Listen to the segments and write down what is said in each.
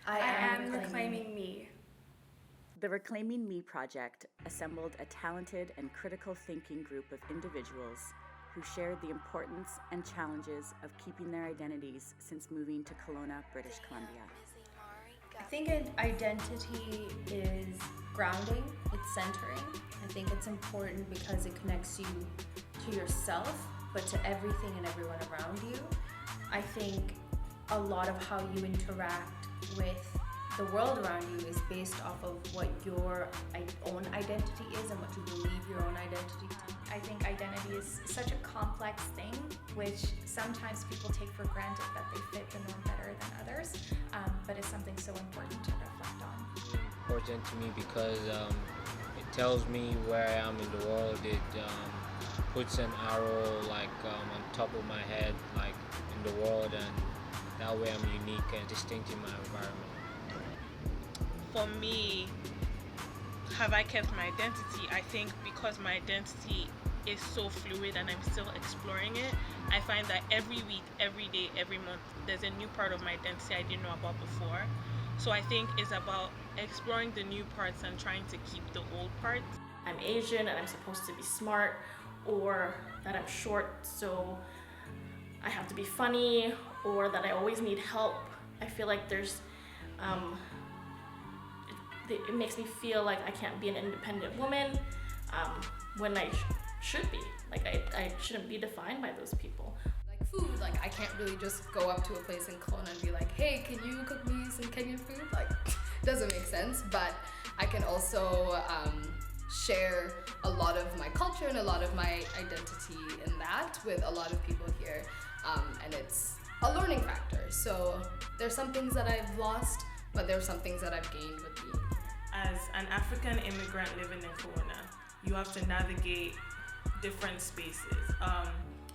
I am reclaiming me. The Reclaiming Me project assembled a talented and critical thinking group of individuals who shared the importance and challenges of keeping their identities since moving to Kelowna, British Columbia. I think identity is grounding, it's centering. I think it's important because it connects you to yourself, but to everything and everyone around you. I think a lot of how you interact with the world around you is based off of what your own identity is and what you believe your own identity to be. I think identity is such a complex thing, which sometimes people take for granted that they fit the norm better than others, but it's something so important to reflect on. It's important to me because it tells me where I am in the world. It puts an arrow on top of my head, in the world, and that way I'm unique and distinct in my environment. For me, have I kept my identity? I think because my identity is so fluid and I'm still exploring it, I find that every week, every day, every month, there's a new part of my identity I didn't know about before. So I think it's about exploring the new parts and trying to keep the old parts. I'm Asian and I'm supposed to be smart, or that I'm short so I have to be funny, or that I always need help. I feel like there's it makes me feel like I can't be an independent woman when I should be. I shouldn't be defined by those people. Like food, I can't really just go up to a place in Kelowna and be like, hey, can you cook me some Kenyan food? Doesn't make sense, but I can also share a lot of my culture and a lot of my identity in that with a lot of people here, and it's a learning factor. So there's some things that I've lost, but there's some things that I've gained with me. As an African immigrant living in Kelowna, you have to navigate different spaces.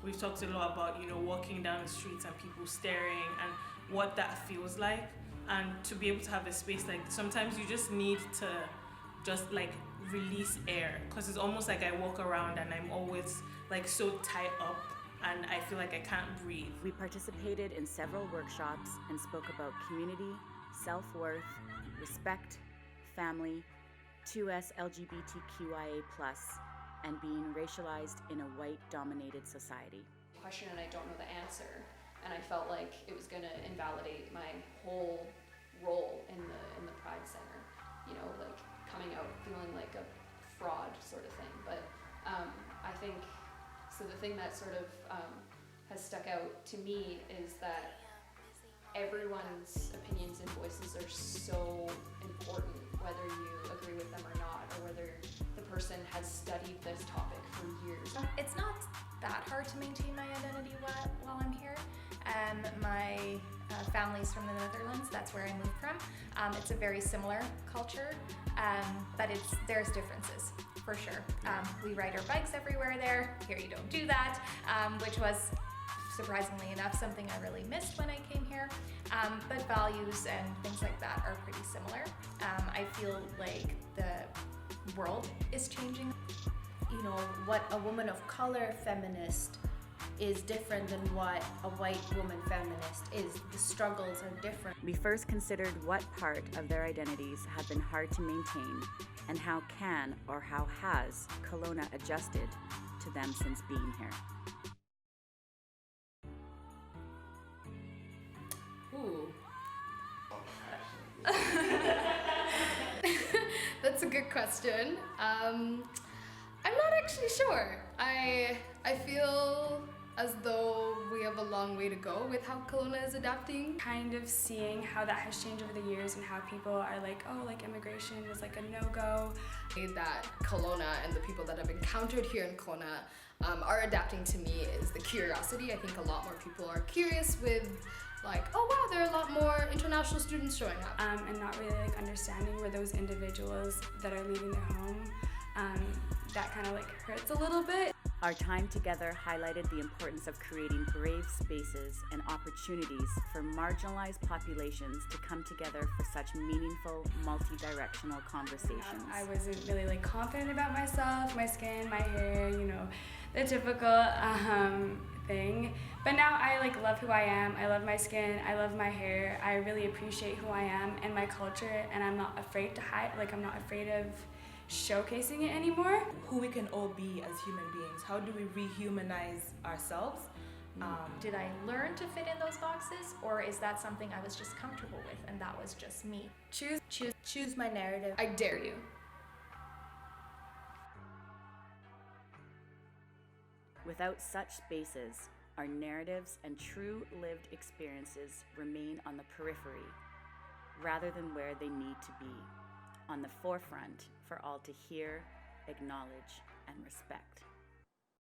We've talked a lot about, walking down the streets and people staring and what that feels like. And to be able to have a space sometimes you just need to just release air, because it's almost like I walk around and I'm always so tied up and I feel like I can't breathe. We participated in several workshops and spoke about community, self-worth, respect, family, 2S LGBTQIA+, and being racialized in a white-dominated society. Question and I don't know the answer, and I felt like it was going to invalidate my whole role in the Pride Center. Coming out feeling like a fraud sort of thing. But I think so. The thing that sort of has stuck out to me is that everyone's opinions and voices are so important, whether you agree with them or not, or whether the person has studied this topic for years. It's not that hard to maintain my identity while I'm here. My family's from the Netherlands, that's where I moved from. It's a very similar culture, but there's differences, for sure. We ride our bikes everywhere there. Here you don't do that, which was, surprisingly enough, something I really missed when I came here. But values and things like that are pretty similar. I feel like the world is changing. What a woman of color feminist is different than what a white woman feminist is. The struggles are different. We first considered what part of their identities have been hard to maintain, and how can or how has Kelowna adjusted to them since being here. Ooh. That's a good question. I'm not actually sure. I feel as though we have a long way to go with how Kelowna is adapting. Kind of seeing how that has changed over the years and how people are immigration was a no-go. That Kelowna and the people that I've encountered here in Kelowna are adapting to me is the curiosity. I think a lot more people are curious with oh wow, there are a lot more international students showing up. And not really understanding where those individuals that are leaving their home, that kind of hurts a little bit. Our time together highlighted the importance of creating brave spaces and opportunities for marginalized populations to come together for such meaningful, multi-directional conversations. I wasn't really confident about myself, my skin, my hair, the typical thing. But now I like love who I am. I love my skin. I love my hair. I really appreciate who I am and my culture, and I'm not afraid to hide. Like I'm not afraid of showcasing it anymore. Who we can all be as human beings. How do we rehumanize ourselves? Did I learn to fit in those boxes, or is that something I was just comfortable with and that was just me? Choose my narrative. I dare you. Without such spaces, our narratives and true lived experiences remain on the periphery rather than where they need to be, on the forefront for all to hear, acknowledge, and respect.